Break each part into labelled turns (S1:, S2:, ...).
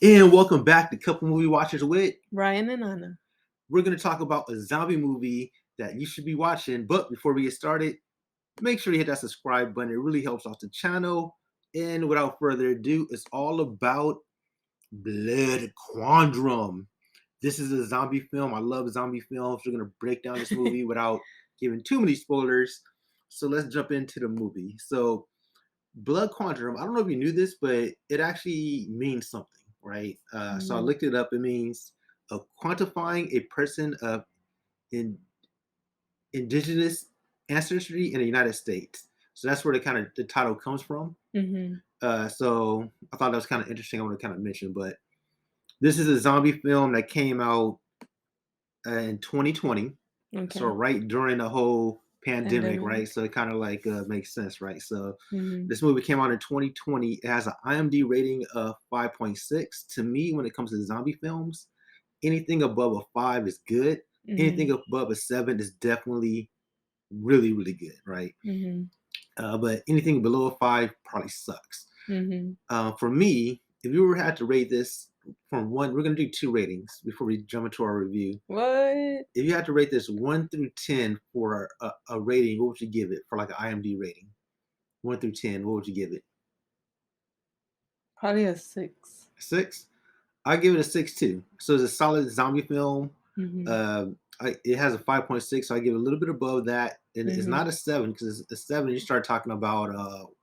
S1: And welcome back to Couple Movie Watchers with
S2: Ryan and Anna.
S1: We're going to talk about a zombie movie that you should be watching. But before we get started, make sure you hit that subscribe button. It really helps out the channel. And without further ado, it's all about Blood Quantum. This is a zombie film. I love zombie films. We're going to break down this movie without giving too many spoilers. So let's jump into the movie. So Blood Quantum, I don't know if you knew this, but it actually means something, right? So I looked it up. It means quantifying a person of in, indigenous ancestry in the United States. So that's where the title comes from. So I thought that was kind of interesting. I want to kind of mention, but this is a zombie film that came out in 2020.
S2: Okay.
S1: So right during the whole pandemic,
S2: Pandemic.
S1: right? So it kind of like makes sense, right? So
S2: Mhm.
S1: this movie came out in 2020. It has an IMDb rating of 5.6. To me, when it comes to zombie films, anything above a 5 is good. Anything above a 7 is definitely really, really good, right? But anything below a 5 probably sucks. For me, if you were had to rate this from one, we're gonna do 2 ratings before we jump into our review.
S2: What?
S1: If you had to rate this 1 through 10 for a rating, what would you give it for like an IMDb rating? 1 through 10, what would you give it?
S2: Probably a 6.
S1: 6? I give it a 6 too. So it's a solid zombie film.
S2: Mhm.
S1: Uh, it has a 5.6, so I give it a little bit above that. And it's
S2: Mhm.
S1: not a 7 because a 7 you start talking about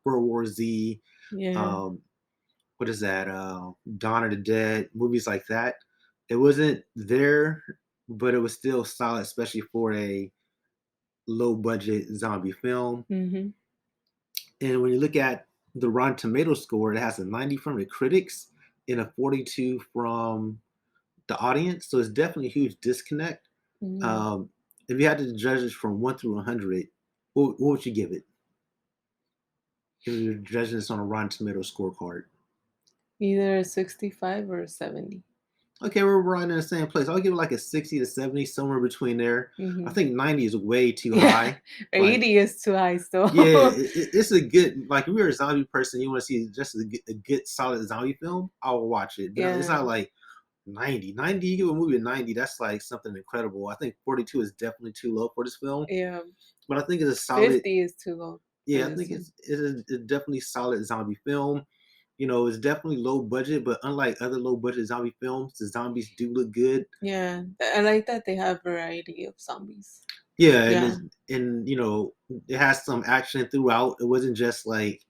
S1: World War Z.
S2: Yeah.
S1: Um, what is that? Dawn of the Dead, movies like that. It wasn't there, but it was still solid, especially for a low budget zombie film.
S2: Mhm.
S1: And when you look at the Rotten Tomato score, it has a 90 from the critics and a 42 from the audience. So it's definitely a huge disconnect.
S2: Mhm.
S1: Um, if you had to judge it from 1 through 100, what would you give it? If you're judging this on a Rotten Tomato scorecard.
S2: Either a 65 or a 70.
S1: Okay, we're right in the same place. I'll give it like a 60 to 70, somewhere between there. I
S2: Mhm.
S1: think 90 is way too
S2: Yeah.
S1: high. Like,
S2: 80 is too high still.
S1: yeah, it's a good, like, if you're a zombie person, you want to see just a good, solid zombie film, I'll watch it. But it's
S2: Yeah.
S1: not like 90. You give a movie a 90, that's like something incredible. I think 42 is definitely too low for this film.
S2: Yeah.
S1: But I think it's a solid,
S2: 50 is too low for
S1: yeah, I
S2: this
S1: think
S2: one.
S1: it's definitely solid zombie film. You know, it's definitely low budget, but unlike other low budget zombie films, the zombies do look good.
S2: Yeah. I like that they have variety of zombies.
S1: Yeah,
S2: Yeah.
S1: and you know, it has some action throughout. It wasn't just like,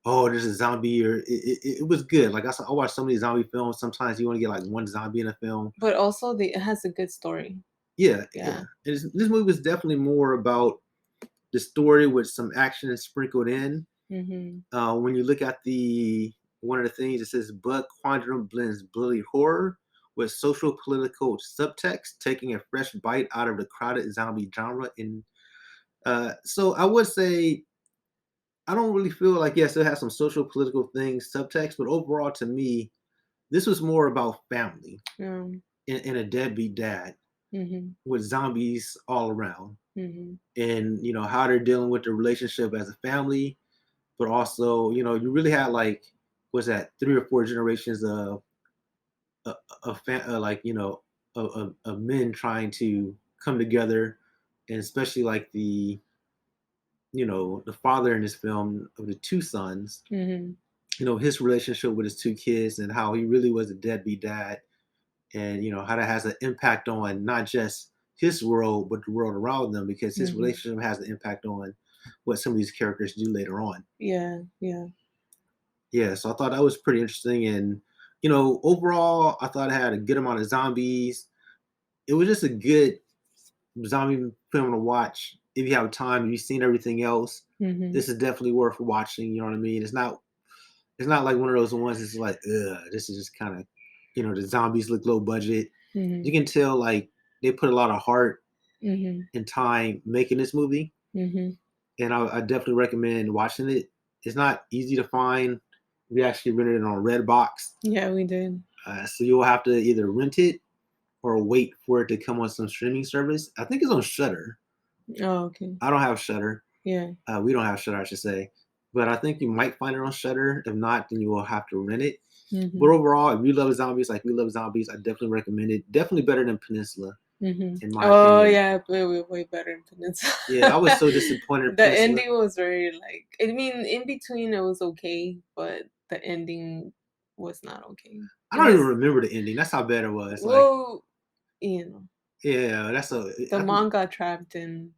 S1: oh, there's a zombie, or it was good. Like I watch so many zombie films. Sometimes you want to get like one zombie in a film.
S2: But also it has a good story.
S1: Yeah, yeah.
S2: Yeah.
S1: This movie was definitely more about the story with some action sprinkled in.
S2: Mhm.
S1: When you look at the one of the things, it says Blood Quantum blends bloody horror with social political subtext, taking a fresh bite out of the crowded zombie genre. And so I would say I don't really feel like, yes, it has some social political things, subtext, but overall to me, this was more about family
S2: Yeah.
S1: and a deadbeat dad
S2: Mhm.
S1: with zombies all around,
S2: Mhm.
S1: and you know how they're dealing with the relationship as a family, but also you know you really had like what's that 3 or 4 generations of like you know of men trying to come together, and especially like the you know the father in this film of the 2 sons,
S2: Mhm.
S1: you know his relationship with his 2 kids and how he really was a deadbeat dad, and you know how that has an impact on not just his world but the world around them, because his
S2: Mhm.
S1: relationship has an impact on what some of these characters do later on.
S2: Yeah. Yeah.
S1: Yeah, so I thought that was pretty interesting, and you know overall I thought it had a good amount of zombies. It was just a good zombie film to watch if you have time. If you've seen everything else,
S2: Mhm.
S1: this is definitely worth watching. You know what I mean? It's not like one of those ones that's like, ugh, this is just kind of, you know, the zombies look low budget. You
S2: Mhm.
S1: can tell like they put a lot of heart
S2: Mhm.
S1: and time making this movie,
S2: Mhm.
S1: and I definitely recommend watching it. It's not easy to find. We actually rented it on Redbox,
S2: Yeah, we did.
S1: so you'll have to either rent it or wait for it to come on some streaming service. I think it's on Shutter.
S2: Oh, okay.
S1: I don't have Shutter.
S2: Yeah.
S1: We don't have Shutter, I should say, but I think you might find it on Shutter. If not, then you will have to rent it. But
S2: Mhm.
S1: overall, if you love zombies like we love zombies, I definitely recommend it. Definitely better than Peninsula,
S2: Mhm.
S1: in my
S2: Oh
S1: opinion.
S2: yeah, way better in
S1: Yeah, I was
S2: Peninsula.
S1: so disappointed in
S2: The
S1: Peninsula.
S2: ending was very like, I mean, in between it was okay, but the ending was not okay.
S1: I
S2: And
S1: don't even
S2: that's,
S1: remember the ending. That's how bad it was. Like,
S2: well, you know,
S1: yeah, that's a.
S2: the
S1: I think.
S2: mom got trapped and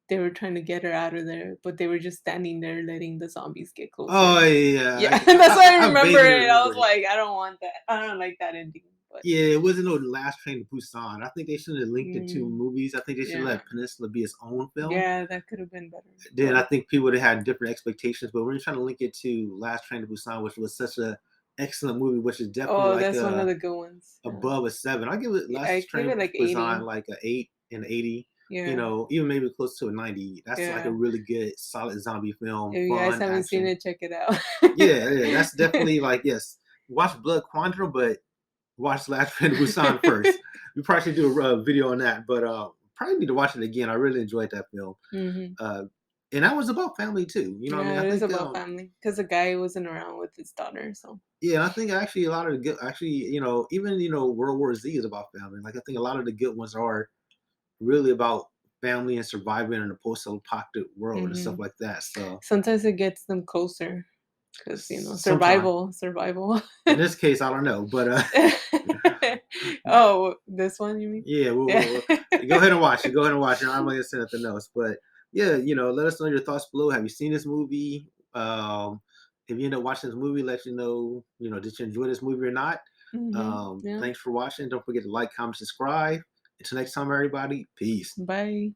S2: they were trying to get her out of there, but they were just standing there letting the zombies get
S1: Oh
S2: closer.
S1: yeah,
S2: Yeah, that's why I
S1: I
S2: remember
S1: vaguely
S2: it. I
S1: remember
S2: was
S1: it.
S2: like, I don't want that. I don't like that ending. But
S1: Yeah, it wasn't no Last Train to Busan. I think they should have linked the two
S2: mm,
S1: movies. I think they should
S2: yeah,
S1: let Peninsula be its own film.
S2: yeah, that could have been better.
S1: Then I
S2: But
S1: think people would have had different expectations. But when you're trying to link it to Last Train to Busan, which was such a excellent movie, which is definitely
S2: oh,
S1: like
S2: that's one of
S1: a
S2: the good ones. Yeah.
S1: above a 7. I give it
S2: Yeah,
S1: Last
S2: I give
S1: Train
S2: it
S1: to
S2: like
S1: Busan
S2: 80.
S1: like a 8 and 80. You
S2: Yeah,
S1: know, even maybe close to a 90. That's like a
S2: yeah.
S1: really good, solid zombie film,
S2: If you guys
S1: fun
S2: haven't seen
S1: action.
S2: it, check it out.
S1: Yeah, yeah, that's definitely like yes. Watch Blood Quantum, but watch Last Train to Busan first. We probably should do a video on that, but probably need to watch it again. I really enjoyed that film,
S2: Hmm.
S1: uh, and that was about family too. You know what I mean?
S2: Yeah,
S1: I
S2: it is
S1: think
S2: about family because the guy wasn't around with his daughter. So.
S1: yeah, I think actually a lot of the good, actually, even World War Z is about family. Like I think a lot of the good ones are really about family and surviving in a post-apocalyptic world and stuff
S2: Hmm.
S1: like that. So
S2: Sometimes it gets them closer because
S1: sometime
S2: survival.
S1: in this case, I don't know, but
S2: Oh, this one you mean?
S1: yeah,
S2: Yeah.
S1: go ahead and watch it. Go ahead and watch it. I'm not gonna say nothing else, but yeah, let us know your thoughts below. Have you seen this movie? If you end up watching this movie, let you know, did you enjoy this movie or not?
S2: Hmm. Yeah.
S1: Thanks for watching. Don't forget to like, comment, subscribe. Until next time, everybody. Peace.
S2: Bye.